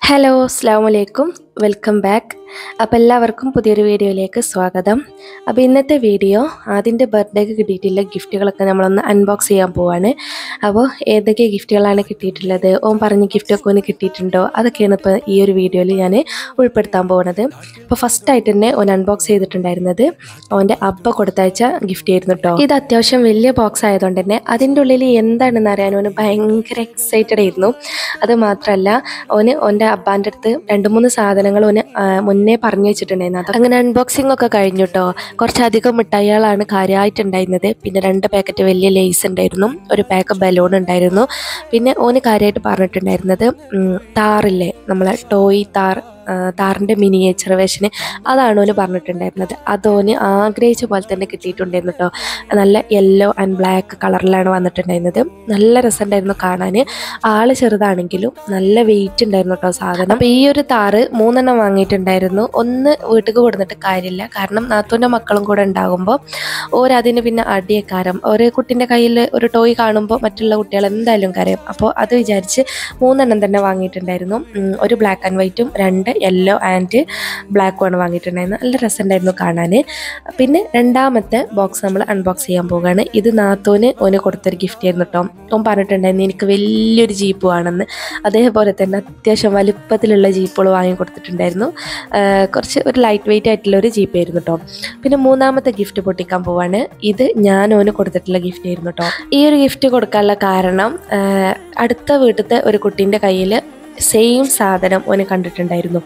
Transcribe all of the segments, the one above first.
Hello അസ്സലാമു അലൈക്കും welcome back. അപ്പോൾ എല്ലാവർക്കും പുതിയൊരു വീഡിയോയിലേക്ക് സ്വാഗതം. അപ്പോൾ ഇന്നത്തെ വീഡിയോ ആദ്യത്തെ ബർത്ത്ഡേക്ക് കിട്ടിയിട്ടുള്ള ഗിഫ്റ്റുകളൊക്കെ നമ്മളൊന്ന് അൺബോക്സ് ചെയ്യാൻ പോവാണ്. അപ്പോൾ ഏതൊക്കെ ഗിഫ്റ്റുകളാണ് കിട്ടിയിട്ടുള്ളത്, ഓൻ പറഞ്ഞ ഗിഫ്റ്റൊക്കെ ഒന്ന് കിട്ടിയിട്ടുണ്ടോ, അതൊക്കെയാണ് ഇപ്പോൾ ഈ ഒരു വീഡിയോയിൽ ഞാൻ ഉൾപ്പെടുത്താൻ പോകുന്നത്. അപ്പോൾ ഫസ്റ്റായിട്ട് തന്നെ ഓൻ അൺബോക്സ് ചെയ്തിട്ടുണ്ടായിരുന്നത് ഓൻ്റെ അബ്ബ കൊടുത്തയച്ച ഗിഫ്റ്റ് ആയിരുന്നു കേട്ടോ. ഇത് അത്യാവശ്യം വലിയ ബോക്സ് ആയതുകൊണ്ട് തന്നെ അതിൻ്റെ ഉള്ളിൽ എന്താണെന്ന് അറിയാൻ ഓന് ഭയങ്കര എക്സൈറ്റഡ് ആയിരുന്നു. അത് മാത്രമല്ല ഓൻ്റെ അബ്ബാൻ്റെ അടുത്ത് 2-3 സാധനങ്ങൾ ഓന് മുന്നേ പറഞ്ഞു വെച്ചിട്ടുണ്ടായിരുന്നു. അത് അങ്ങനെ അൺബോക്സിംഗ് ഒക്കെ കഴിഞ്ഞു കേട്ടോ. കുറച്ചധികം മിഠായികളാണ് കാര്യമായിട്ടുണ്ടായിരുന്നത്. പിന്നെ 2 പാക്കറ്റ് വലിയ ലേസ് ഉണ്ടായിരുന്നു, ഒരു പാക്ക് ബലൂൺ ഉണ്ടായിരുന്നു. പിന്നെ ഓന് കാര്യമായിട്ട് പറഞ്ഞിട്ടുണ്ടായിരുന്നത് താറില്ലേ, നമ്മളെ ടോയ് താറിൻ്റെ മിനിയേച്ചർ വേഷന്, അതാണ് ഓന് പറഞ്ഞിട്ടുണ്ടായിരുന്നത്. അതോന് ആഗ്രഹിച്ച പോലെ തന്നെ കിട്ടിയിട്ടുണ്ടായിരുന്നു കേട്ടോ. നല്ല യെല്ലോ ആൻഡ് ബ്ലാക്ക് കളറിലാണ് വന്നിട്ടുണ്ടായിരുന്നത്. നല്ല രസമുണ്ടായിരുന്നു കാണാൻ. ആള് ചെറുതാണെങ്കിലും നല്ല വെയിറ്റ് ഉണ്ടായിരുന്നു കേട്ടോ സാധനം. അപ്പോൾ ഈ ഒരു താറ് 3 വാങ്ങിയിട്ടുണ്ടായിരുന്നു. ഒന്ന് വീട്ടിൽ കൊടുത്തിട്ട് കാര്യമില്ല, കാരണം നാത്തൂൻ്റെ മക്കളും കൂടെ ഉണ്ടാകുമ്പോൾ ഓരതിന് പിന്നെ അടിയക്കാരം. ഒരു കുട്ടീൻ്റെ കയ്യിൽ ഒരു ടോയ് കാണുമ്പോൾ മറ്റുള്ള കുട്ടികൾ എന്തായാലും കരയും. അപ്പോൾ അത് വിചാരിച്ച് 3 തന്നെ വാങ്ങിയിട്ടുണ്ടായിരുന്നു. ഒരു ബ്ലാക്ക് ആൻഡ് വൈറ്റും 2 യെല്ലോ ആൻഡ് ബ്ലാക്കുമാണ് വാങ്ങിയിട്ടുണ്ടായിരുന്നത്. നല്ല രസമുണ്ടായിരുന്നു കാണാൻ. പിന്നെ രണ്ടാമത്തെ ബോക്സ് നമ്മൾ അൺബോക്സ് ചെയ്യാൻ പോകുകയാണ്. ഇത് നാത്തൂന് ഓന് കൊടുത്തൊരു ഗിഫ്റ്റ് ആയിരുന്നു കേട്ടോ. ഓൻ പറഞ്ഞിട്ടുണ്ടായിരുന്നു എനിക്ക് വലിയൊരു ജീപ്പ് വേണമെന്ന്. അതേപോലെ തന്നെ അത്യാവശ്യം വലുപ്പത്തിലുള്ള ജീപ്പുകൾ വാങ്ങി കൊടുത്തിട്ടുണ്ടായിരുന്നു. കുറച്ച് ഒരു ലൈറ്റ് വെയിറ്റ് ആയിട്ടുള്ളൊരു ജീപ്പായിരുന്നു കേട്ടോ. പിന്നെ മൂന്നാമത്തെ ഗിഫ്റ്റ് പൊട്ടിക്കാൻ പോവാണ്. ഇത് ഞാൻ ഓന് കൊടുത്തിട്ടുള്ള ഗിഫ്റ്റ് ആയിരുന്നു കേട്ടോ. ഈ ഒരു ഗിഫ്റ്റ് കൊടുക്കാനുള്ള കാരണം അടുത്ത വീട്ടിലത്തെ ഒരു കുട്ടീൻ്റെ കയ്യിൽ സെയിം സാധനം ഓന് കണ്ടിട്ടുണ്ടായിരുന്നു.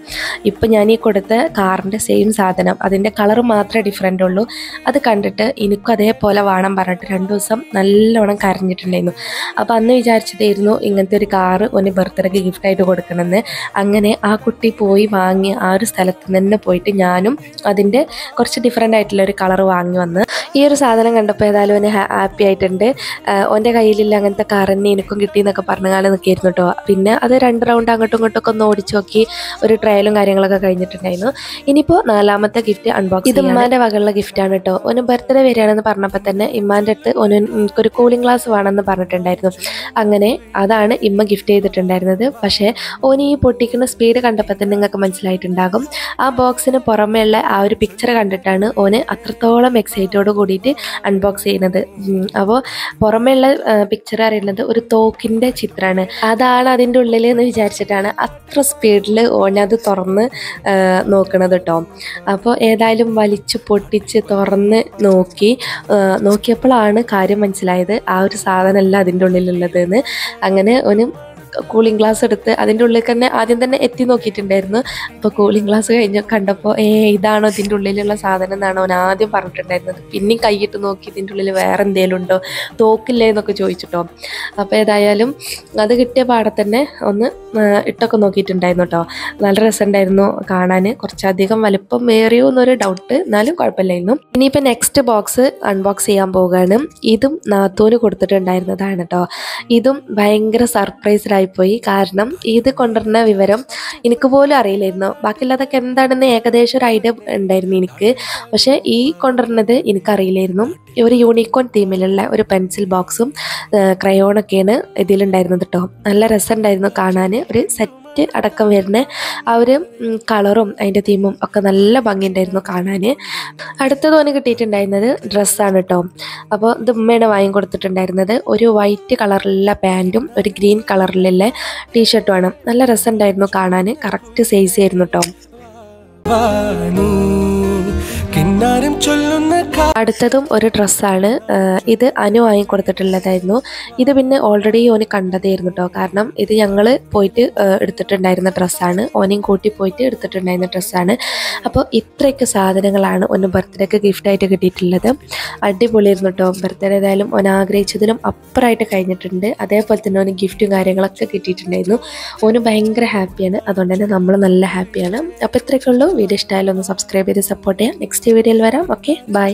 ഇപ്പം ഞാൻ ഈ കൊടുത്ത കാറിൻ്റെ സെയിം സാധനം, അതിൻ്റെ കളർ മാത്രമേ ഡിഫറൻ്റ് ഉള്ളൂ. അത് കണ്ടിട്ട് എനിക്കും അതേപോലെ വേണം പറഞ്ഞിട്ട് 2 ദിവസം നല്ലോണം കരഞ്ഞിട്ടുണ്ടായിരുന്നു. അപ്പോൾ അന്ന് വിചാരിച്ചതായിരുന്നു ഇങ്ങനത്തെ ഒരു കാറ് ഓന് ബർത്ത്ഡേക്ക് ഗിഫ്റ്റായിട്ട് കൊടുക്കണമെന്ന്. അങ്ങനെ ആ കുട്ടി പോയി വാങ്ങി ആ ഒരു സ്ഥലത്ത് തന്നെ പോയിട്ട് ഞാനും അതിൻ്റെ കുറച്ച് ഡിഫറൻ്റ് ആയിട്ടുള്ള ഒരു കളർ വാങ്ങി വന്ന് ഈ ഒരു സാധനം കണ്ടപ്പോൾ ഏതായാലും ഓന് ഹാപ്പി ആയിട്ടുണ്ട്. ഓൻ്റെ കയ്യിലില്ല അങ്ങനത്തെ കാർ തന്നെ എനിക്കും കിട്ടിയെന്നൊക്കെ പറഞ്ഞു കാലം നിൽക്കിയിരുന്നു കേട്ടോ. പിന്നെ അത് 2 റൗണ്ട് അങ്ങോട്ടും ഇങ്ങോട്ടൊക്കെ ഒന്ന് ഓടിച്ചു നോക്കി ഒരു ട്രയലും കാര്യങ്ങളൊക്കെ കഴിഞ്ഞിട്ടുണ്ടായിരുന്നു. ഇനിയിപ്പോൾ 4ാമത്തെ ഗിഫ്റ്റ് അൺബോക്സ്. ഇത് ഇമ്മാൻ്റെ വകയുള്ള ഗിഫ്റ്റാണ് കേട്ടോ. ഓന് ബർത്ത്ഡേ വരികയാണെന്ന് പറഞ്ഞപ്പോൾ തന്നെ ഇമ്മാൻ്റെ അടുത്ത് ഓന് എനിക്കൊരു കൂളിംഗ് ഗ്ലാസ് വേണമെന്ന് പറഞ്ഞിട്ടുണ്ടായിരുന്നു. അങ്ങനെ അതാണ് ഇമ്മ ഗിഫ്റ്റ് ചെയ്തിട്ടുണ്ടായിരുന്നത്. പക്ഷേ ഓന് ഈ പൊട്ടിക്കുന്ന സ്പീഡ് കണ്ടപ്പോൾ തന്നെ നിങ്ങൾക്ക് മനസ്സിലായിട്ടുണ്ടാകും. ആ ബോക്സിന് പുറമേയുള്ള ആ ഒരു പിക്ചർ കണ്ടിട്ടാണ് ഓന് അത്രത്തോളം എക്സൈറ്റോട് കൂടിയിട്ട് അൺബോക്സ് ചെയ്യുന്നത്. അപ്പോൾ പുറമേയുള്ള പിക്ചർ അറിയുന്നത് ഒരു തോക്കിൻ്റെ ചിത്രമാണ്. അതാണ് അതിൻ്റെ ഉള്ളിൽ എന്ന് വിചാരിച്ചിട്ടാണ് അത്ര സ്പീഡിൽ ഓനത് തുറന്ന് നോക്കണത് കേട്ടോ. അപ്പോൾ ഏതായാലും വലിച്ചു പൊട്ടിച്ച് തുറന്ന് നോക്കിയപ്പോഴാണ് കാര്യം മനസ്സിലായത് ആ ഒരു സാധനമല്ല അതിൻ്റെ ഉള്ളിലുള്ളത് എന്ന്. അങ്ങനെ ഓന് കൂളിംഗ് ഗ്ലാസ് എടുത്ത് അതിൻ്റെ ഉള്ളിൽ തന്നെ ആദ്യം തന്നെ എത്തി നോക്കിയിട്ടുണ്ടായിരുന്നു. അപ്പോൾ കൂളിംഗ് ഗ്ലാസ് കഴിഞ്ഞ് കണ്ടപ്പോൾ ഇതാണോ ഇതിൻ്റെ ഉള്ളിലുള്ള സാധനം എന്നാണ് അവൻ ആദ്യം പറഞ്ഞിട്ടുണ്ടായിരുന്നത്. പിന്നെയും കൈയിട്ട് നോക്കി ഇതിൻ്റെ ഉള്ളിൽ വേറെ എന്തെങ്കിലും ഉണ്ടോ, തോക്കില്ലേ എന്നൊക്കെ ചോദിച്ചിട്ടോ. അപ്പോൾ ഏതായാലും അത് കിട്ടിയ പാടെ തന്നെ ഒന്ന് ഇട്ടൊക്കെ നോക്കിയിട്ടുണ്ടായിരുന്നു കേട്ടോ. നല്ല രസമുണ്ടായിരുന്നു കാണാൻ. കുറച്ചധികം വലുപ്പം ഏറിയോ എന്നൊരു ഡൗട്ട്, എന്നാലും കുഴപ്പമില്ലായിരുന്നു. ഇനിയിപ്പോൾ നെക്സ്റ്റ് ബോക്സ് അൺബോക്സ് ചെയ്യാൻ പോവുകയാണ്. ഇതും നാത്തൂന് കൊടുത്തിട്ടുണ്ടായിരുന്നതാണ് കേട്ടോ. ഇതും ഭയങ്കര സർപ്രൈസ്ഡ് പോയി. കാരണം ഇത് കൊണ്ടുവരുന്ന വിവരം എനിക്ക് പോലും അറിയില്ലായിരുന്നു. ബാക്കിയുള്ളതൊക്കെ എന്താണെന്ന് ഏകദേശം ഒരു ഐഡിയ ഉണ്ടായിരുന്നു എനിക്ക്. പക്ഷേ ഈ കൊണ്ടുവരുന്നത് എനിക്കറിയില്ലായിരുന്നു. ഒരു യൂണിക്കോൺ തീമിലുള്ള ഒരു പെൻസിൽ ബോക്സും ക്രയോണൊക്കെയാണ് ഇതിലുണ്ടായിരുന്നത് കേട്ടോ. നല്ല രസമുണ്ടായിരുന്നു കാണാൻ. ഒരു സെറ്റ് അടക്കം വരുന്ന ആ ഒരു കളറും അതിൻ്റെ തീമും ഒക്കെ നല്ല ഭംഗിയുണ്ടായിരുന്നു കാണാൻ. അടുത്തത് ഓന് കിട്ടിയിട്ടുണ്ടായിരുന്നത് ഡ്രസ്സാണ് കേട്ടോ. അപ്പോൾ ഇത് ഉമ്മയാണ് വാങ്ങി കൊടുത്തിട്ടുണ്ടായിരുന്നത്. ഒരു വൈറ്റ് കളറിലുള്ള പാൻറ്റും ഒരു ഗ്രീൻ കളറിലുള്ള ടീഷർട്ടുമാണ്. നല്ല രസമുണ്ടായിരുന്നു കാണാൻ. കറക്റ്റ് സൈസ് ആയിരുന്നു കേട്ടോ. അടുത്തതും ഒരു ഡ്രസ്സാണ്. ഇത് അനു വാങ്ങി കൊടുത്തിട്ടുള്ളതായിരുന്നു. ഇത് പിന്നെ ഓൾറെഡി ഓന് കണ്ടതായിരുന്നു കേട്ടോ. കാരണം ഇത് ഞങ്ങൾ പോയിട്ട് എടുത്തിട്ടുണ്ടായിരുന്ന ഡ്രസ്സാണ്. ഓനെയും കൂട്ടി പോയിട്ട് എടുത്തിട്ടുണ്ടായിരുന്ന ഡ്രസ്സാണ്. അപ്പോൾ ഇത്രയൊക്കെ സാധനങ്ങളാണ് ഓന് ബർത്ത്ഡേക്ക് ഗിഫ്റ്റായിട്ട് കിട്ടിയിട്ടുള്ളത്. അടിപൊളിയായിരുന്നു കേട്ടോ. ബർത്ത്ഡേ ഏതായാലും ഓൻ ആഗ്രഹിച്ചതിലും അപ്പുറമായിട്ട് കഴിഞ്ഞിട്ടുണ്ട്. അതേപോലെ തന്നെ ഓന് ഗിഫ്റ്റും കാര്യങ്ങളൊക്കെ കിട്ടിയിട്ടുണ്ടായിരുന്നു. ഓന് ഭയങ്കര ഹാപ്പിയാണ്. അതുകൊണ്ട് തന്നെ നമ്മൾ നല്ല ഹാപ്പിയാണ്. അപ്പോൾ ഇത്രയൊക്കെ ഉള്ളൂ. വീഡിയോ ഇഷ്ടമായാലും ഒന്ന് സബ്സ്ക്രൈബ് ചെയ്ത് സപ്പോർട്ട് ചെയ്യാം. നെക്സ്റ്റ് വീഡിയോയിൽ വരാം. Okay, by.